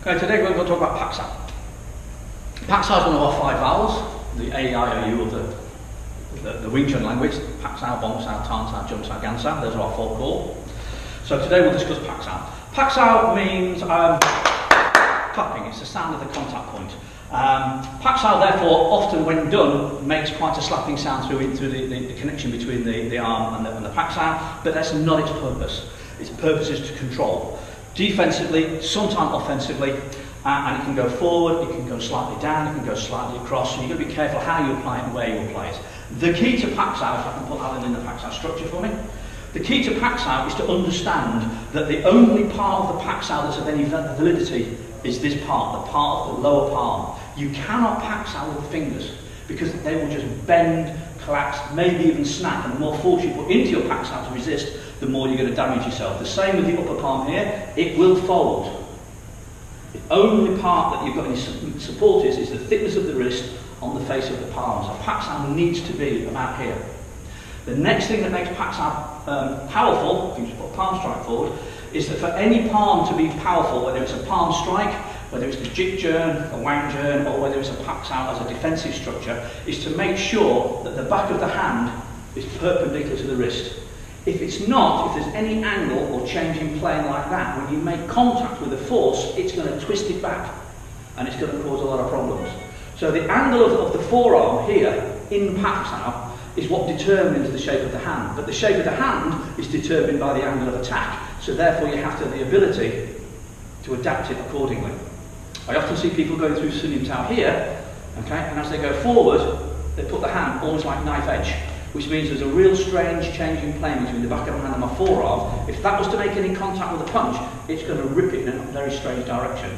Okay, today we're going to talk about Pak Sao. Pak Sao is one of our 5 vowels, the A, I, O, U of the Wing Chun language. Pak Sao, Bong Sao, Tan Sao, Jum and Gang Sao, those are our 4 core. So today we'll discuss Pak Sao. Pak Sao means clapping, it's the sound of the contact point. Pak Sao, therefore, often when done, makes quite a slapping sound through the connection between the arm and the Pak Sao, but that's not its purpose. Its purpose is to control. Defensively, sometimes offensively, and it can go forward, it can go slightly down, it can go slightly across, so you've got to be careful how you apply it and where you apply it. The key to Pak Sao, if I can put Alan in the Pak Sao structure for me, the key to Pak Sao is to understand that the only part of the Pak Sao that's of any validity is this part, the part of the lower palm. You cannot Pak Sao with the fingers, because they will just bend, collapse, maybe even snap, and the more force you put into your Pak Sao to resist, the more you're going to damage yourself. The same with the upper palm here, it will fold. The only part that you've got any support is the thickness of the wrist on the face of the palm. So Pak Sao needs to be about here. The next thing that makes Pak Sao powerful, if you just put a palm strike forward, is that for any palm to be powerful, whether it's a palm strike, whether it's the Jik Chun, a Wang Chun, or whether it's a Pak Sao as a defensive structure, is to make sure that the back of the hand is perpendicular to the wrist. If it's not, if there's any angle or change in plane like that, when you make contact with the force, it's going to twist it back, and it's going to cause a lot of problems. So the angle of the forearm here, in Pak Sao, is what determines the shape of the hand. But the shape of the hand is determined by the angle of attack. So therefore you have to have the ability to adapt it accordingly. I often see people going through Chun Sao here, okay, and as they go forward, they put the hand almost like knife edge, which means there's a real strange change in plane between the back of the hand and my forearm. If that was to make any contact with a punch, it's going to rip it in a very strange direction.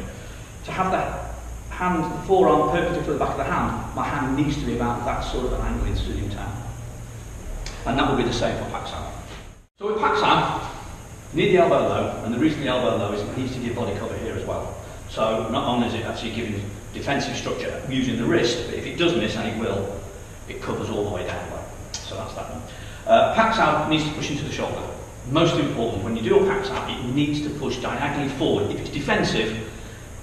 To have that hand, the forearm perpendicular to the back of the hand, my hand needs to be about that sort of an angle in Chun Sao. And that will be the same for Pak Sao. So with Pak Sao, you need the elbow low, and the reason the elbow low is it needs to give body cover here as well. So not only is it actually giving defensive structure using the wrist, but if it does miss, and it will, it covers all the way down. So that's that one. Pak Sao needs to push into the shoulder. Most important, when you do a Pak Sao, it needs to push diagonally forward. If it's defensive,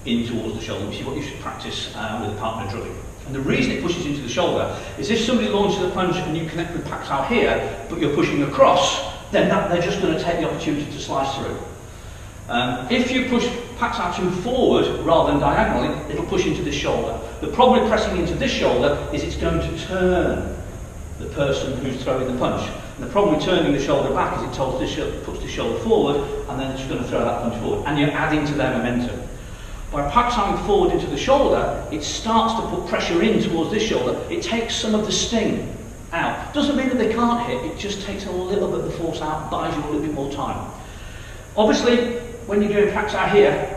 in towards the shoulder, which is what you should practice with a partner drilling. And the reason it pushes into the shoulder is if somebody launches a punch and you connect with Pak Sao here, but you're pushing across, then they're just going to take the opportunity to slice through. If you push Pak Sao too forward rather than diagonally, it'll push into the shoulder. The problem with pressing into this shoulder is it's going to turn the person who's throwing the punch. And the problem with turning the shoulder back is it puts the shoulder forward, and then it's going to throw that punch forward, and you're adding to their momentum. By Pak Saoing forward into the shoulder, it starts to put pressure in towards this shoulder. It takes some of the sting out. Doesn't mean that they can't hit, it just takes a little bit of the force out, buys you a little bit more time. Obviously, when you're doing Pak Sao here,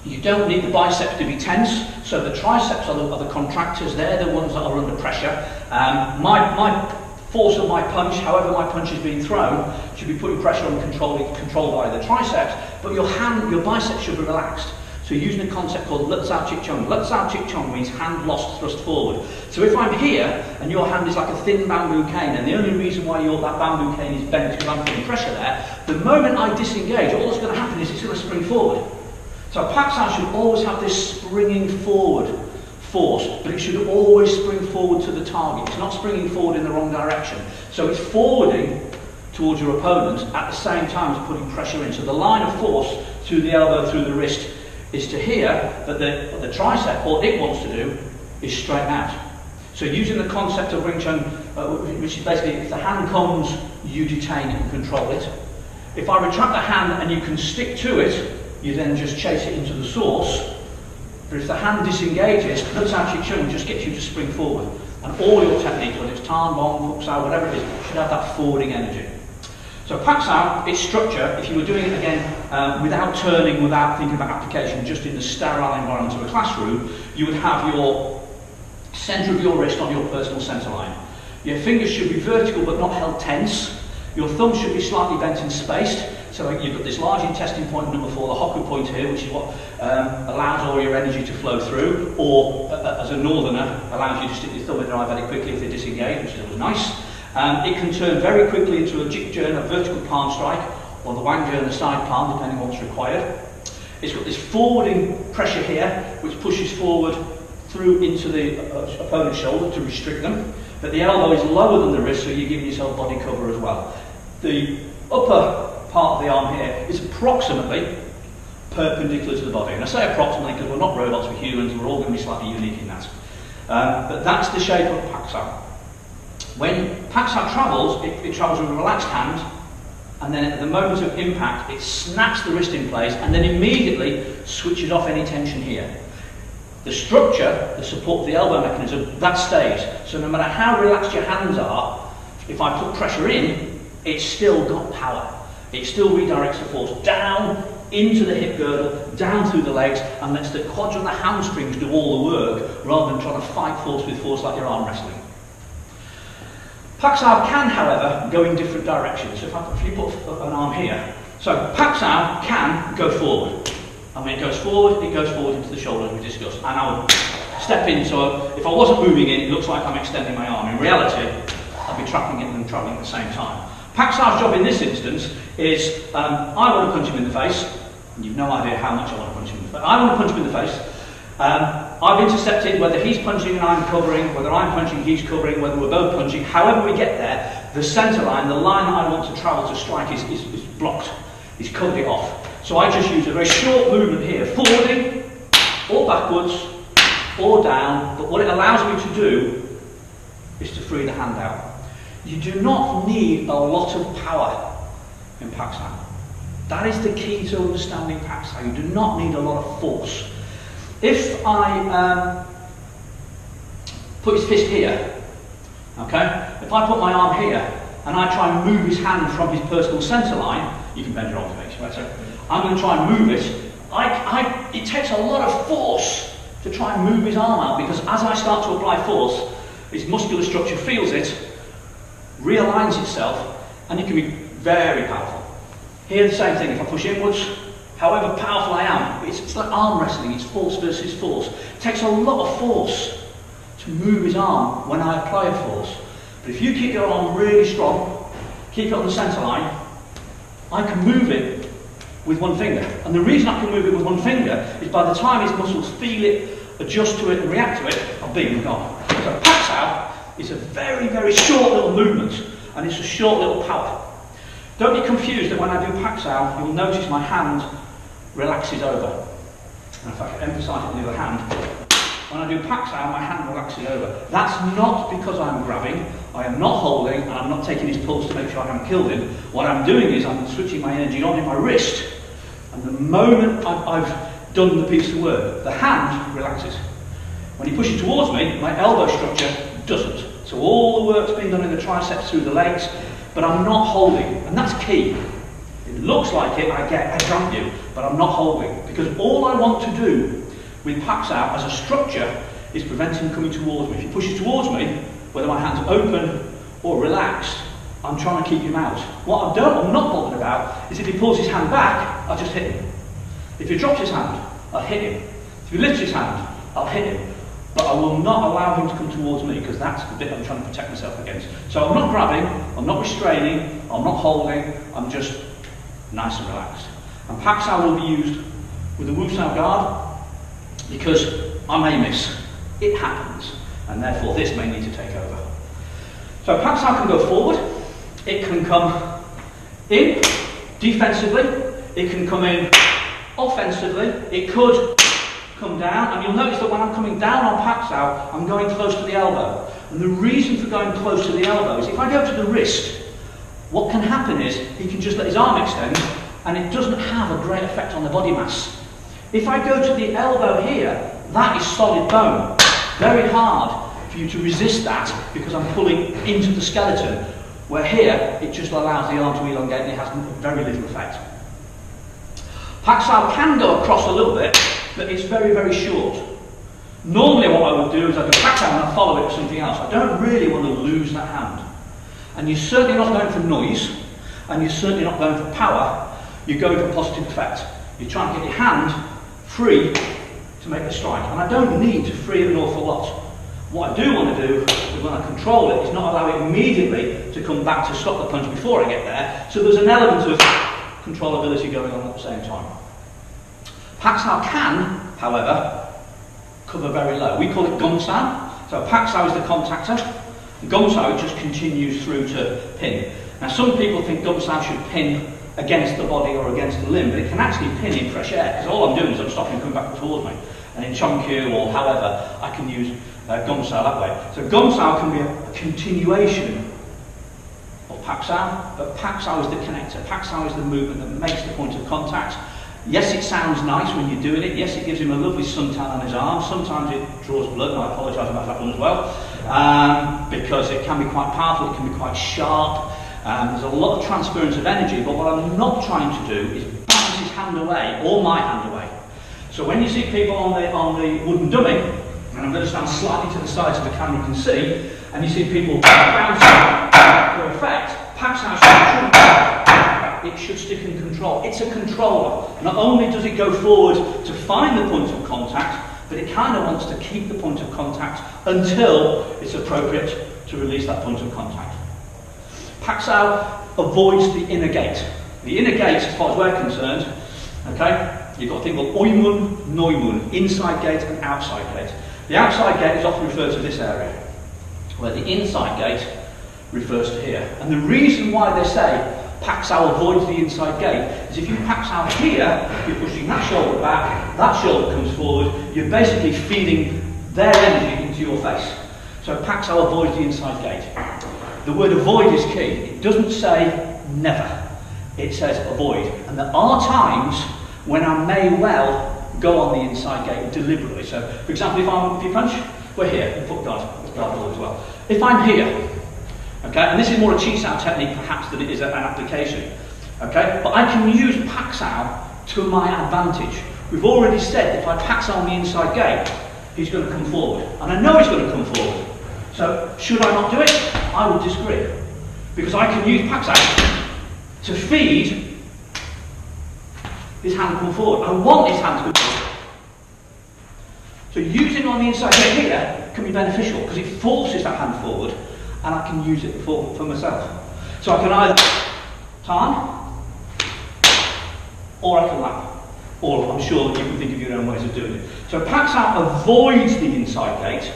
you don't need the biceps to be tense, so the triceps are the contractors, they're the ones that are under pressure. My force of my punch, however my punch is being thrown, should be putting pressure on controlled by the triceps, but your biceps should be relaxed. So you're using a concept called Lut Sao Chik Chung. Lut Sao Chik Chung means hand lost, thrust forward. So if I'm here and your hand is like a thin bamboo cane, and the only reason why that bamboo cane is bent is because I'm putting pressure there, the moment I disengage, all that's going to happen is it's going to spring forward. So Pak Sao should always have this springing forward force, but it should always spring forward to the target. It's not springing forward in the wrong direction. So it's forwarding towards your opponent at the same time as putting pressure in. So the line of force through the elbow, through the wrist, is to here that the tricep, all it wants to do is straighten out. So using the concept of Wing Chun, which is basically if the hand comes, you detain it and control it. If I retract the hand and you can stick to it, you then just chase it into the source. But if the hand disengages, Lut Sao Chik Chung just gets you to spring forward. And all your techniques, whether it's Tan, Bong, Pak Sao, whatever it is, should have that forwarding energy. So Pak Sao, its structure, if you were doing it again without turning, without thinking about application, just in the sterile environment of a classroom, you would have your centre of your wrist on your personal centre line. Your fingers should be vertical but not held tense. Your thumb should be slightly bent and spaced. So you've got this large intestine point number 4, the Hoku point here, which is what allows all your energy to flow through, or as a northerner, allows you to stick your thumb in the eye very quickly if they disengage, which is always nice. It can turn very quickly into a Jik Chun, a vertical palm strike, or the Wang Chun, a side palm, depending on what's required. It's got this forwarding pressure here, which pushes forward through into the opponent's shoulder to restrict them. But the elbow is lower than the wrist, so you're giving yourself body cover as well. The upper part of the arm here is approximately perpendicular to the body. And I say approximately because we're not robots, we're humans, we're all going to be slightly unique in that. But that's the shape of Pak Sao. When Pak Sao travels, it travels with a relaxed hand, and then at the moment of impact, it snaps the wrist in place and then immediately switches off any tension here. The structure, the support of the elbow mechanism, that stays. So no matter how relaxed your hands are, if I put pressure in, it's still got power. It still redirects the force down into the hip girdle, down through the legs, and lets the quads and the hamstrings do all the work rather than trying to fight force with force like you're arm wrestling. Pak Sao can, however, go in different directions. So if you put an arm here, so Pak Sao can go forward. And when it goes forward into the shoulder, as we discussed. And I would step in, so if I wasn't moving in, it looks like I'm extending my arm. In reality, I'd be trapping it and travelling at the same time. Pak Sao's job in this instance is, I want to punch him in the face, and you've no idea how much I want to punch him in the face. I want to punch him in the face. I've intercepted whether he's punching and I'm covering, whether I'm punching, he's covering, whether we're both punching. However we get there, the centre line, the line that I want to travel to strike is blocked. He's covered it off. So I just use a very short movement here, forwarding, or backwards, or down. But what it allows me to do is to free the hand out. You do not need a lot of power in Pak Sao. That is the key to understanding Pak Sao. You do not need a lot of force. If I put his fist here, okay? If I put my arm here and I try and move his hand from his personal centre line, you can bend your arm to make it. I'm going to try and move it. It takes a lot of force to try and move his arm out, because as I start to apply force, his muscular structure feels it, realigns itself, and it can be very powerful. Here the same thing, if I push inwards, however powerful I am, it's like arm wrestling, it's force versus force. It takes a lot of force to move his arm when I apply a force. But if you keep your arm really strong, keep it on the centre line, I can move it with one finger. And the reason I can move it with one finger is by the time his muscles feel it, adjust to it and react to it, I've been and gone. So Pak Sao is a very, very short little movement, and it's a short little power. Don't be confused that when I do Pak Sao, you'll notice my hand relaxes over. And if I can emphasise it with the other hand, when I do Pak Sao, my hand relaxes over. That's not because I'm grabbing, I am not holding, and I'm not taking his pulse to make sure I haven't killed him. What I'm doing is I'm switching my energy on in my wrist, and the moment I've done the piece of work, the hand relaxes. When he pushes towards me, my elbow structure doesn't. So all the work's being done in the triceps through the legs, but I'm not holding, and that's key. It looks like it, I jump you, but I'm not holding, because all I want to do with Pak Sao as a structure is prevent him coming towards me. If he pushes towards me, whether my hand's open or relaxed, I'm trying to keep him out. What I'm not bothered about is if he pulls his hand back, I'll just hit him. If he drops his hand, I'll hit him. If he lifts his hand, I'll hit him. But I will not allow him to come towards me, because that's the bit I'm trying to protect myself against. So I'm not grabbing, I'm not restraining, I'm not holding, I'm just nice and relaxed. And Pak Sao will be used with the Wu Sao guard, because I may miss. It happens. And therefore this may need to take over. So Pak Sao can go forward, it can come in defensively, it can come in offensively, it could come down, and you'll notice that when I'm coming down on Pak Sao, I'm going close to the elbow. And the reason for going close to the elbow is if I go to the wrist, what can happen is he can just let his arm extend, and it doesn't have a great effect on the body mass. If I go to the elbow here, that is solid bone. Very hard for you to resist that, because I'm pulling into the skeleton, where here it just allows the arm to elongate and it has very little effect. Pak Sao can go across a little bit, but it's very, very short. Normally what I would do is I'd go Pak Sao and I'd follow it with something else. I don't really want to lose that hand. And you're certainly not going for noise, and you're certainly not going for power, you're going for positive effect. You're trying to get your hand free to make the strike. And I don't need to free it an awful lot. What I do want to do is when I control it is not allow it immediately to come back to stop the punch before I get there. So there's an element of controllability going on at the same time. Pak Sao can, however, cover very low. We call it Gum Sao. So Pak Sao is the contactor, Gum Sao just continues through to pin. Now some people think Gum Sao should pin against the body or against the limb, but it can actually pin in fresh air, because all I'm doing is I'm stopping coming back towards me. And in Chun Kuen or however, I can use Gum Sao that way. So Gum Sao can be a continuation of Pak Sao, but Pak Sao is the connector. Pak Sao is the movement that makes the point of contact. Yes, it sounds nice when you're doing it. Yes, it gives him a lovely suntan on his arm. Sometimes it draws blood, and I apologise about that one as well, because it can be quite powerful, it can be quite sharp. There's a lot of transference of energy, but what I'm not trying to do is bounce his hand away, or my hand away. So when you see people on the wooden dummy, and I'm going to stand slightly to the side so the camera can see, and you see people bouncing for effect, Pak Sao it should stick in control. It's a controller. Not only does it go forward to find the point of contact, but it kind of wants to keep the point of contact until it's appropriate to release that point of contact. Pak Sao avoids the inner gate. The inner gate, as far as we're concerned, okay, you've got a thing called Oimun, Noimun, inside gate and outside gate. The outside gate is often referred to this area, where the inside gate refers to here. And the reason why they say Pak Sao avoids the inside gate is if you Pak Sao here, you're pushing that shoulder back, that shoulder comes forward, you're basically feeding their energy into your face. So Pak Sao avoids the inside gate. The word avoid is key. It doesn't say never, it says avoid. And there are times when I may well go on the inside gate deliberately. So, for example, if you punch, we're here, the foot guard, as well. If I'm here, okay, and this is more a Chi Sao technique perhaps than it is an application, okay, but I can use Pak Sao to my advantage. We've already said if I Pak Sao on the inside gate, he's going to come forward, and I know he's going to come forward. So, should I not do it? I would disagree, because I can use Pak Sao to feed his hand to come forward. I want his hand to come forward. So using on the inside gate here can be beneficial, because it forces that hand forward, and I can use it for myself. So I can either turn, or I can lap. Or I'm sure you can think of your own ways of doing it. So Pak Sao avoids the inside gate,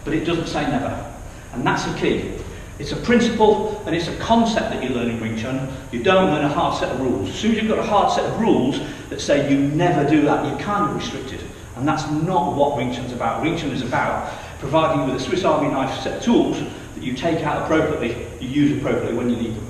but it doesn't say never. And that's the key. It's a principle and it's a concept that you learn in Wing Chun. You don't learn a hard set of rules. As soon as you've got a hard set of rules that say you never do that, you're kind of restricted. And that's not what Wing Chun's about. Wing Chun is about providing you with a Swiss Army knife set of tools that you take out appropriately, you use appropriately when you need them.